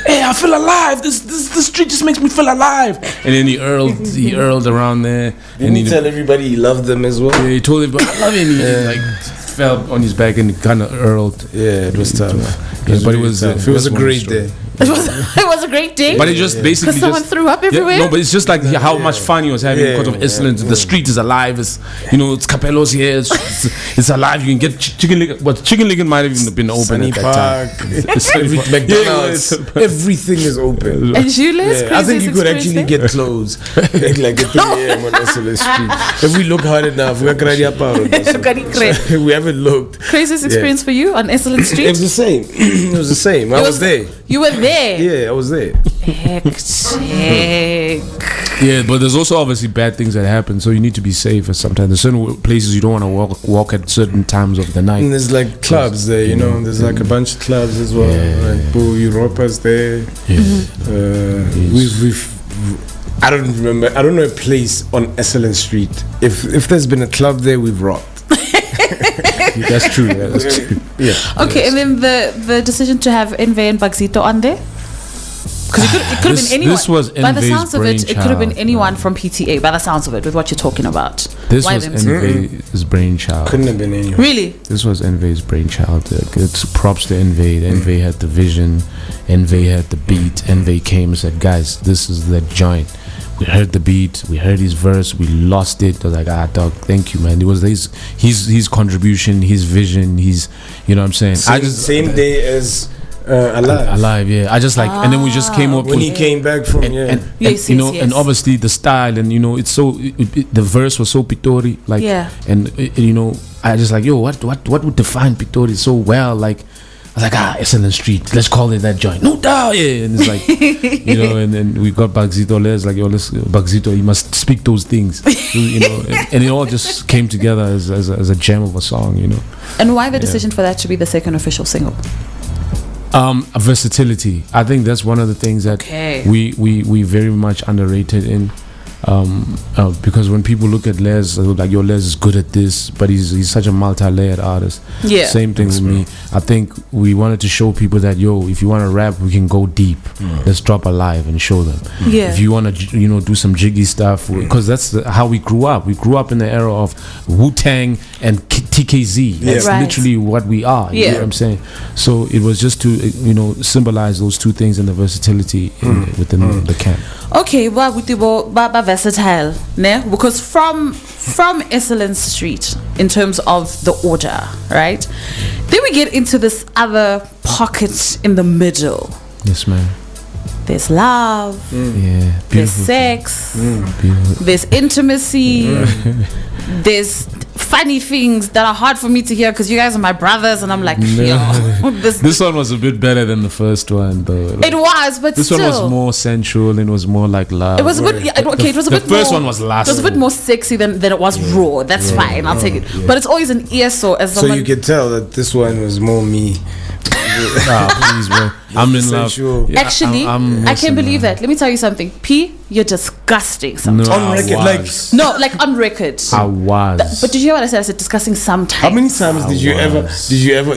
hey, I feel alive. This street just makes me feel alive. And then he earled around there. And he tell everybody he loved them as well. Yeah, he told everybody I love him. He like fell on his back and kind of earled. Yeah, it was tough. Yeah, but it was a great day. It was a great day. But it just basically because someone threw up everywhere. No, but it's just like how much fun he was having because of Excellence. The street is alive. It's it's Capello's here. It's alive. You can get chicken licken. But chicken licken might have even been open Sunny at that Park, time. McDonald's. Everything is open. And Julius, I think you could actually get clothes like at 3 a.m. on Excellent Street. If we look hard enough, we haven't looked. Craziest experience for you on Excellent Street? It was the same. It was the same. I was there. You were there? Yeah, I was there. Hectic. Yeah, but there's also obviously bad things that happen, so you need to be safe. Sometimes there's certain places you don't want to walk at certain times of the night. And there's like clubs there, you know. There's like a bunch of clubs as well. Like Boo Europa's there. Yeah. I don't remember. I don't know a place on Excellent Street. If there's been a club there, we've rocked. That's true. That's true. Yeah. Okay, and then the decision to have Enve and Bagzito on there. Because it could have been anyone. This was by the Enve's sounds of it could have been brainchild, anyone from PTA. By the sounds of it, with what you're talking about. This Why was them two? Enve's brainchild. Couldn't have been anyone. Really? This was Enve's brainchild. It's props to Enve. Enve had the vision. Enve had the beat. Enve came and said, guys, this is the joint. We heard the beat, we heard his verse, we lost it. I was like, dog, thank you, man. It was his contribution, his vision, you know what I'm saying? Same day as Alive, yeah. I just like, and then we just came up when he came back from, yes, and obviously the style, and it's so the verse was so Pitori, like, and I just like, yo, what would define Pitori so well, like. I was like, Excellent Street. Let's call it that joint. No doubt, yeah. And it's like, and then we got Bagzito. Like, yo, Bagzito, you must speak those things, and it all just came together as a gem of a song, And why the decision for that to be the second official single? Versatility. I think that's one of the things that we very much underrated in. Because when people look at Les, they're like, yo, Les is good at this, but he's such a multi-layered artist. Yeah. Same thing with me. I think we wanted to show people that, yo, if you want to rap, we can go deep. Let's drop a live and show them. Yeah. If you want to, do some jiggy stuff, because that's how we grew up. We grew up in the era of Wu-Tang and TKZ. That's literally what we are. You know what I'm saying? So it was just to, symbolize those two things and the versatility within the camp. Okay, well, with the versatile, ne? Because from Excellent Street, in terms of the order, right? Then we get into this other pocket in the middle. Yes, ma'am. There's love. Yeah. There's sex. There's intimacy. There's funny things that are hard for me to hear because you guys are my brothers, and I'm like, yo, this one was a bit better than the first one, though. Like, it was, but this still, one was more sensual and it was more like love. It was a bit, it was a bit. The first one was last. It was a bit more sexy than it was raw. That's fine. I'll take it. But it's always an ESO as so you could tell that this one was more me. Please, bro. I'm in love. Sensual. Actually, I can't believe that. Let me tell you something. P, you're disgusting sometimes. On record, like No, like on record. I was. But did you hear what I said? I said disgusting sometimes. how many times did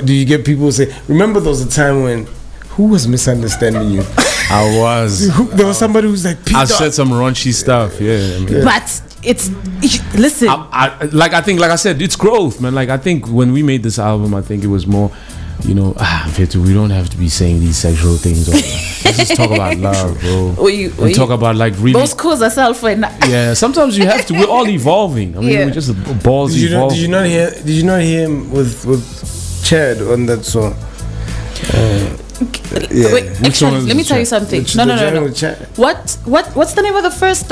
you get people say, remember there was a time when who was misunderstanding you? I was. There was somebody who's like, I said some raunchy stuff. Yeah. I mean, But it's listen. like I said, it's growth, man. Like I think when we made this album, I think it was more, we don't have to be saying these sexual things. Let's just talk about love, bro. We talk about like really. Those calls are self and yeah, sometimes you have to. We're all evolving. I mean, we're just balls evolving. Did you not hear him with Chad on that song? Yeah. Wait, actually, let me tell you something. No. What's the name of the first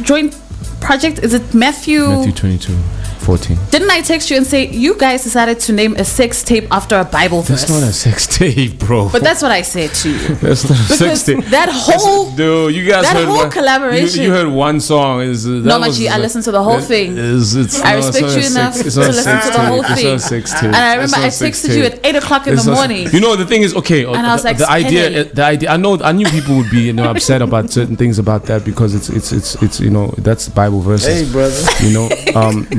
joint project? Is it Matthew 22:14. Didn't I text you and say you guys decided to name a sex tape after a Bible verse? That's not a sex tape, bro. But that's what I said to you. That's not a sex tape. That whole dude, you guys that heard whole collaboration. You heard one song. No, Machi, I listened to the whole thing. I respect you enough to listen to the whole thing. It's not a sex tape. And I remember I texted you at 8 o'clock in the morning. You know, the thing is, okay. And I was like, the idea. I knew people would be upset about certain things about that because it's that's Bible verses. Hey, brother.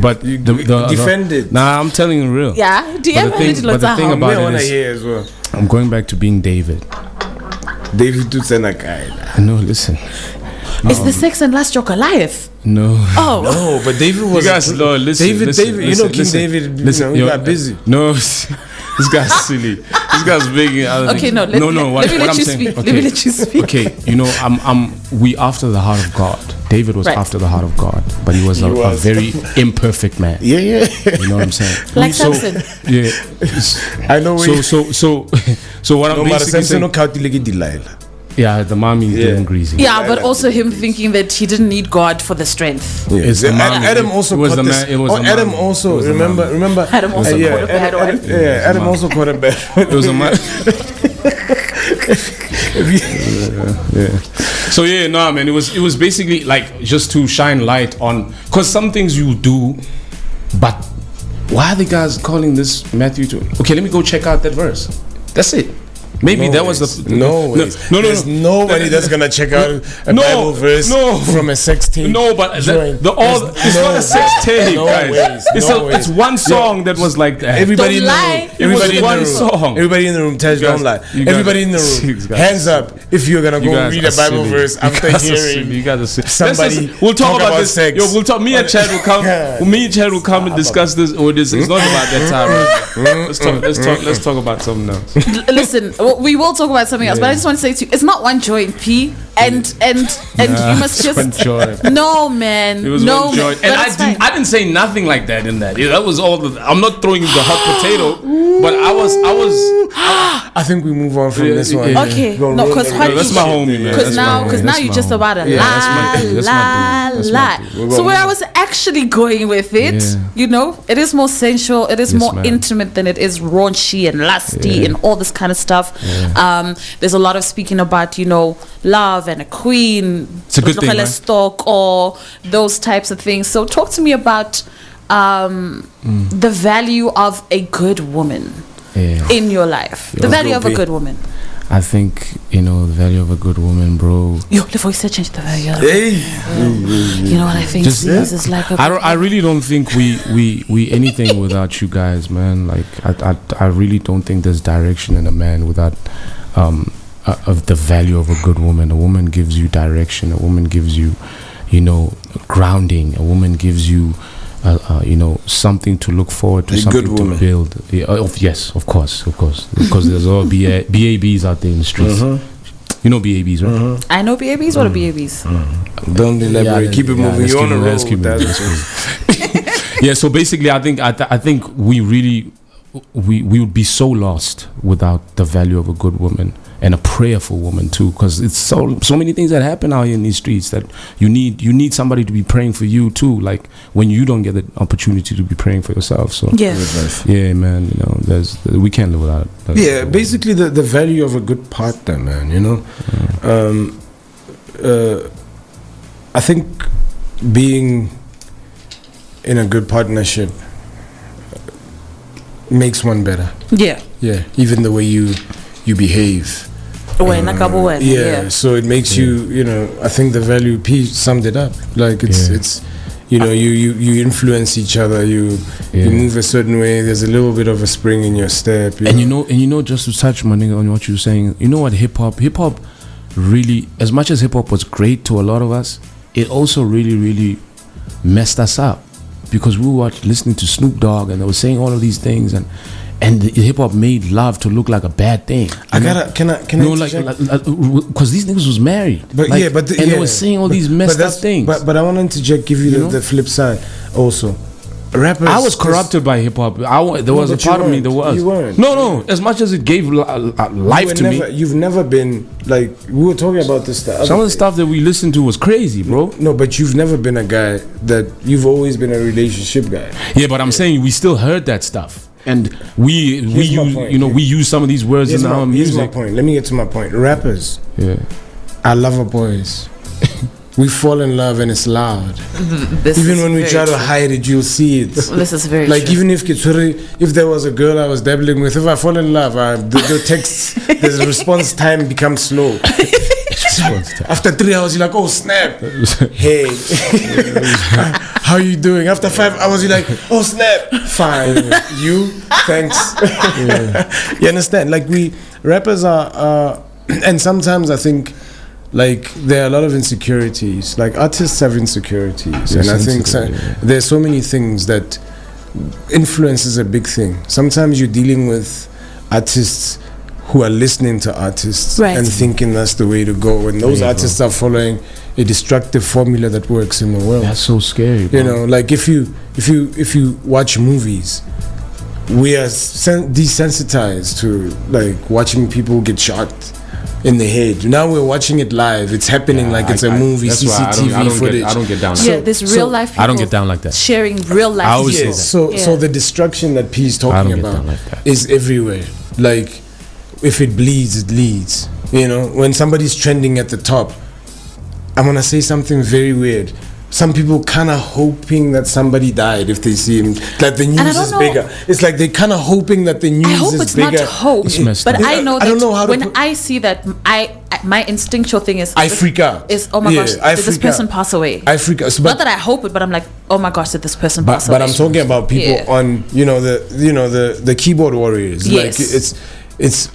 But defend it. Nah, I'm telling you real. Yeah. Do you ever but the thing about it is, hear as well. I'm going back to being David. David Tutsenakay. No, listen. Is the sex and last joke Goliath? No. Oh. No, but David was. You guys, listen. David, King David. He got busy. No. This guy's silly. This guy's big. Okay, no. Let me let you speak. Let me let you speak. Okay, we after the heart of God. David was after the heart of God, but he was a very imperfect man. Yeah. You know what I'm saying? Like Samson. Yeah. I know. So what I'm basically saying. Yeah, the mommy doing greasy. Yeah, but also him thinking that he didn't need God for the strength. Yeah. Adam also caught this. Adam also remember. Adam also caught a bad one. Yeah, Adam also caught a bad one. It was a man. Yeah. So man, it was basically like just to shine light on, because some things you do, but why are the guys calling this Matthew 2? Okay, let me go check out that verse. That's it. Maybe that was the no. There's nobody that's gonna check out a Bible verse from a sex tape. No, but it's not a sex tape, guys. It's one song that was like that. Everybody in the room. Everybody in the room. Tej, don't lie. Everybody in the room. Hands up if you're gonna go read a Bible verse after hearing somebody. We'll talk about this. Sex. Yo, we'll talk. Me and Chad will come. Me and Chad will come and discuss this. Or this. It's not about that time. Let's talk about something else. Listen. We will talk about something else, but I just want to say to you, it's not one joint, P, and you must just no, man. It was one joint, and I didn't say nothing like that in that. That was all. I'm not throwing the hot potato, but I think we move on from this one. Okay, no, because that's my homie, man. Because now you're just about a lie. So where I was actually going with it, it is more sensual, it is more intimate than it is raunchy and lusty and all this kind of stuff. There's a lot of speaking about, love and a queen. It's a good thing, right? Stock or those types of things. So talk to me about the value of a good woman in your life. The value of a good woman. I think, the value of a good woman, bro. Yo, the voice said change the value. You know what I think? This is like I really don't think we anything without you guys, man. Like I really don't think there's direction in a man without of the value of a good woman. A woman gives you direction. A woman gives you, grounding. A woman gives you something to look forward to, something to build. Yes, of course, because there's all BABs out there in the streets. You know BABs, right? I know BABs. What are BABs? Don't elaborate. Keep it moving. You're on the road. Yeah. So basically, I think we really we would be so lost without the value of a good woman. And a prayerful woman too, because it's so many things that happen out here in these streets that you need somebody to be praying for you too. Like when you don't get the opportunity to be praying for yourself. So yeah, man. We can't live without it. Yeah, basically the value of a good partner, man. I think being in a good partnership makes one better. Yeah. Yeah, even the way you behave. Yeah, so it makes you, you know, I think the value P summed it up. Like it's you know, you influence each other, you move a certain way, there's a little bit of a spring in your step. You know, just to touch my nigga on what you were saying, you know what, hip hop really, as much as hip hop was great to a lot of us, it also really messed us up, because we were listening to Snoop Dogg and they were saying all of these things, and hip hop made love to look like a bad thing. Can I because these niggas was married, but they were saying all these messed up things. But I want to interject, give you the flip side also. Rappers, I was corrupted by hip hop. There was a part of me that was. You weren't. No. As much as it gave life to me, you've never been like, we were talking about this stuff. Some of the stuff that we listened to was crazy, bro. No, but you've never been a guy that, you've always been a relationship guy. Yeah, but I'm saying we still heard that stuff, and we use some of these words in our music. Here's my point. Let me get to my point. Rappers. Yeah. I love our boys. We fall in love and it's loud. Even when we try to hide it, you'll see it. This is very like true. Even if there was a girl I was dabbling with, if I fall in love, the text, the response time becomes slow. After 3 hours, you're like, oh snap. Hey, how you doing? After 5 hours, you're like, oh snap. Fine. You? Thanks. You understand? Like, we rappers are, and sometimes I think, like, there are a lot of insecurities. Like, artists have insecurities, and I think there's so many things that influence is a big thing. Sometimes you're dealing with artists who are listening to artists and thinking that's the way to go, and those artists are following a destructive formula that works in the world. That's so scary, bro. You know, like, if you watch movies, we are desensitized to, like, watching people get shot in the head. Now we're watching it live. It's happening like it's a movie, CCTV footage. I don't get down. Yeah, this real life people I don't get down like that. Sharing real life. So the destruction that P is talking about is everywhere. Like, if it bleeds, it leads. You know, when somebody's trending at the top, I'm gonna say something very weird. Some people kind of hoping that somebody died if they see him, that the news is bigger. It's like they're kind of hoping that the news is bigger. I hope it's not hope, but I know that when I see that, my instinctual thing is, I freak out. Is, oh my gosh, did this person pass away? I freak out. Not that I hope it, but I'm like, oh my gosh, did this person pass away? But I'm talking about people on, the keyboard warriors. Yes. Like, it's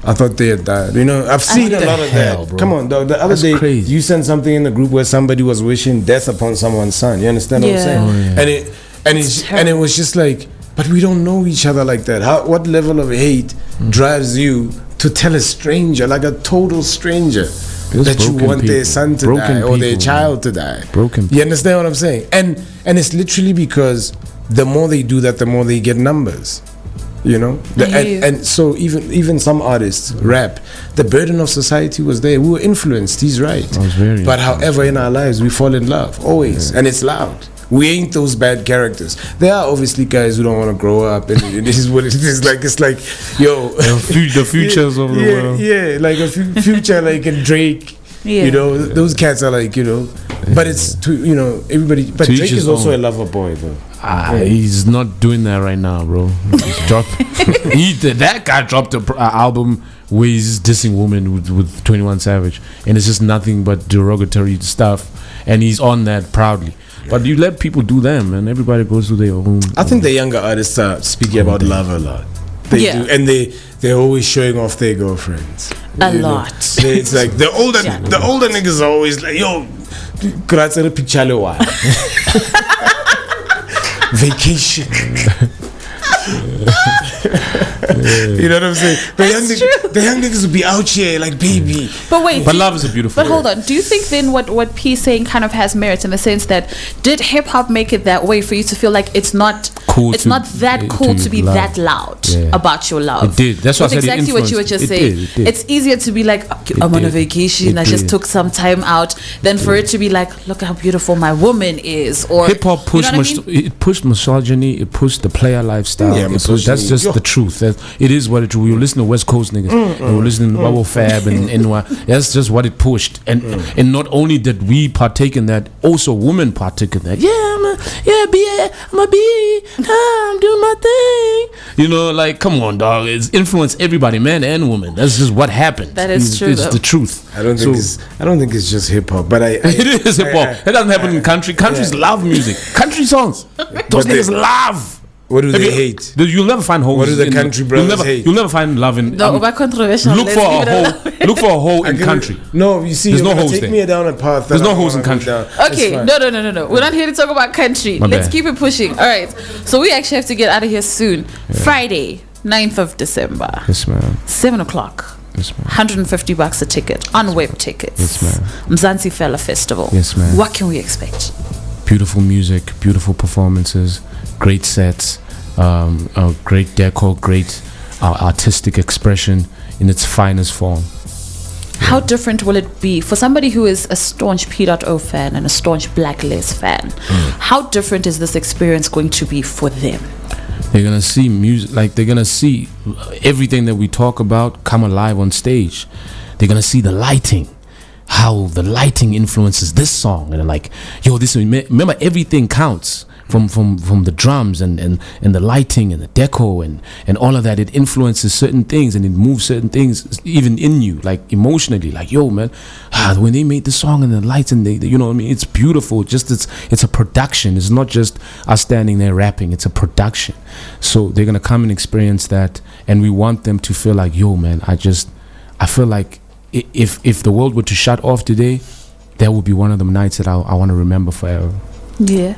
I thought they had died. You know, I've seen a lot of that. Bro. Come on, dog. The other day, you sent something in the group where somebody was wishing death upon someone's son. You understand what I'm saying? Oh, yeah. And it was just like, but we don't know each other like that. What level of hate drives you to tell a stranger, like a total stranger, that you want their son to die or their child to die? Broken people. You understand what I'm saying? And it's literally because the more they do that, the more they get numbers. You know, and so even some artists rap. The burden of society was there. We were influenced. He's right. But however, in our lives, we fall in love always, and it's loud. We ain't those bad characters. There are obviously guys who don't want to grow up, and this is what it is. Like, it's like, yo, the futures of the world. Yeah, like a future, like a Drake. Yeah. You know, those cats are like, but it's everybody. But Drake is also a lover boy, though. He's not doing that right now, bro. That guy dropped an album where he's dissing women with 21 Savage, and it's just nothing but derogatory stuff, and he's on that proudly. But you let people do them, and everybody goes to their own. I think the younger artists are speaking about love a lot. They do, and they're always showing off their girlfriends. A lot. It's like the older niggas are always like, yo, grazie picture vacation. You know what I'm saying? The young niggas will be out here like, baby. But love is a beautiful word. Hold on. Do you think then what P's saying kind of has merit in the sense that, did hip hop make it that way for you to feel like it's not cool? It's not that cool to be that loud about your love. It did. That's what I said. Exactly what you were just saying. It's easier to be like, okay, I'm on a vacation. I just took some time out, than for it to be like, look how beautiful my woman is. Or hip hop pushed it pushed misogyny. It pushed the player lifestyle. Yeah, that's just the truth. It is what it. We were listening to West Coast niggas, and we were listening to Bubble Fab and NY. That's just what it pushed, and not only did we partake in that, also women partake in that. I'm a B, I'm doing my thing. You know, like, come on, dog. It's influenced everybody, man and woman. That's just what happened. That is true. It's the truth. I don't think it's just hip hop, but it is hip hop. It doesn't happen in country. Countries love music. Country songs. Those niggas love. What do they hate? You'll never find hoes. What do the country brothers hate? You'll never find love in. No, over controversial. Look for a hoe in country. No, you see, there's no hoes take there. me down a path. There's no hoes in country. Okay, no. We're not here to talk about country. Let's keep it pushing. All right. So we actually have to get out of here soon. Yeah. Friday, 9th of December. Yes, ma'am. 7 o'clock. Yes, ma'am. $150 a ticket on web tickets. Yes, ma'am. Mzansi Fella Festival. Yes, ma'am. What can we expect? Beautiful music, beautiful performances, great sets, great decor, great artistic expression in its finest form. How different will it be for somebody who is a staunch PDotO fan and a staunch BlakLez fan? How different is this experience going to be for them? They're gonna see music, like they're gonna see everything that we talk about come alive on stage. They're gonna see the lighting, how the lighting influences this song, and they're like, yo, this, remember, everything counts. From the drums and the lighting and the deco and all of that. It influences certain things and it moves certain things even in you, like emotionally, like, yo, man, when they made the song and the lights and they you know what I mean, it's beautiful. Just it's a production. It's not just us standing there rapping. It's a production. So they're gonna come and experience that, and we want them to feel like, yo, man, I feel like if the world were to shut off today, that would be one of the nights that I want to remember forever. Yeah.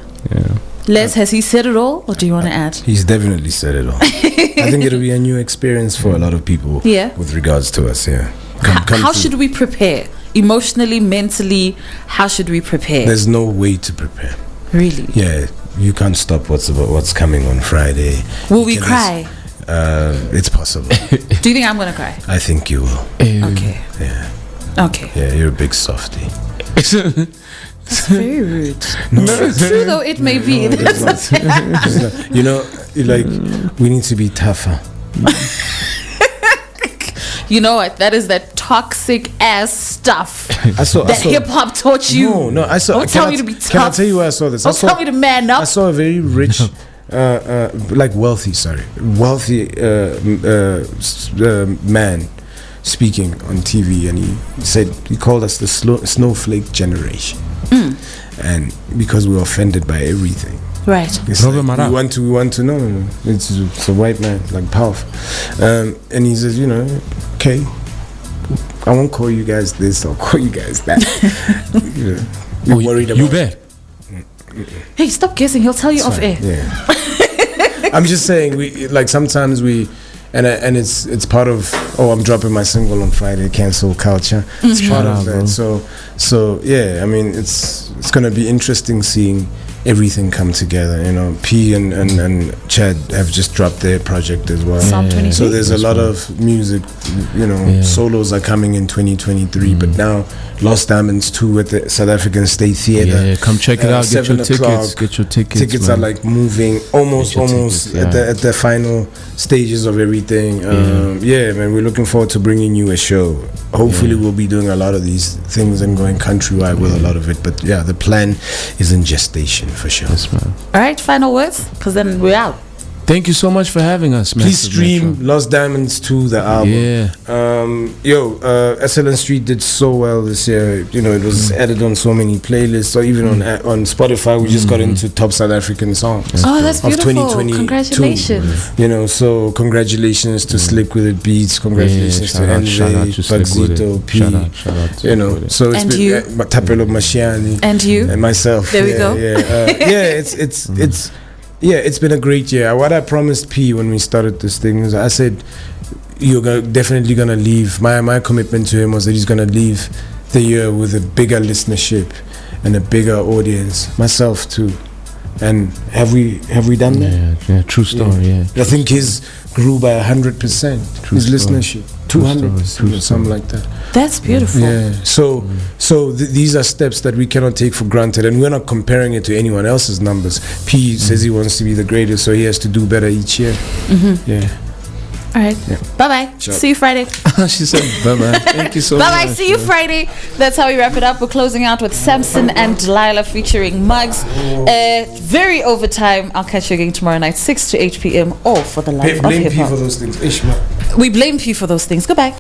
Les, has he said it all, or do you want to add? He's definitely said it all. I think it'll be a new experience for a lot of people. Yeah. With regards to us, yeah. How should we prepare? Emotionally, mentally, how should we prepare? There's no way to prepare. Really? Yeah, you can't stop what's coming on Friday. Will we cry? It's possible. Do you think I'm going to cry? I think you will. Okay. Yeah. Okay. Yeah, you're a big softie. That's very rude. True though it may be. It's not. You know, we need to be tougher. You know what? That is that toxic ass stuff that hip hop taught you. No, I saw. Don't tell me to be tough. Can I tell you where I saw this? Don't tell me to man up. I saw a very rich, wealthy man speaking on TV, and he called us the snowflake generation, and because we were offended by everything. Right. Like, we want to know. It's a white man, like powerful, and he says, okay, I won't call you guys this. I'll call you guys that. We're worried about. You bet. Hey, stop guessing. He'll tell you off air. Yeah. I'm just saying, sometimes we. And it's part of I'm dropping my single on Friday, cancel culture. It's part of that. So yeah, I mean it's gonna be interesting seeing everything come together. P and Chad have just dropped their project as well. So there's a lot of music. Solos are coming in 2023, but now Lost Diamonds 2 at the South African State Theatre. Yeah, come check it out. Get your tickets. Get your tickets. Tickets man. are moving almost at the final stages of everything. Man, we're looking forward to bringing you a show. Hopefully we'll be doing a lot of these things and going countrywide with a lot of it. But yeah, the plan is in gestation for sure. Yes, man. All right, final words, because then we're out. Thank you so much for having us, man. Please stream Lost Diamonds 2, the album. Excellent Street did so well this year. It was added on so many playlists. So even on Spotify, we just got into top South African songs. Oh, that's beautiful. Of 2022. Congratulations. So congratulations to Slick With It Beats. Congratulations to NJ, Bugsito, P. So it's been Tapelo Mashiani. And you. And myself. There we go. It's been a great year. What I promised P when we started this thing is I said, you're definitely going to leave. My commitment to him was that he's going to leave the year with a bigger listenership and a bigger audience. Myself too. And have we done that? Yeah, true story, yeah. I think his grew by 100%. His listenership. 200, something like that. That's beautiful. Yeah. So these are steps that we cannot take for granted, and we're not comparing it to anyone else's numbers. P says he wants to be the greatest, so he has to do better each year. Yeah. All right. Yeah. Bye-bye. Sure. See you Friday. She said, bye-bye. Thank you so Bye-bye. much. See you Friday. That's how we wrap it up. We're closing out with Samson and Delilah featuring Muggs. Very overtime. I'll catch you again tomorrow night, 6 to 8 p.m. All for the love of Blame P hip-hop. for those things. Ishma. We blame P for those things. Goodbye.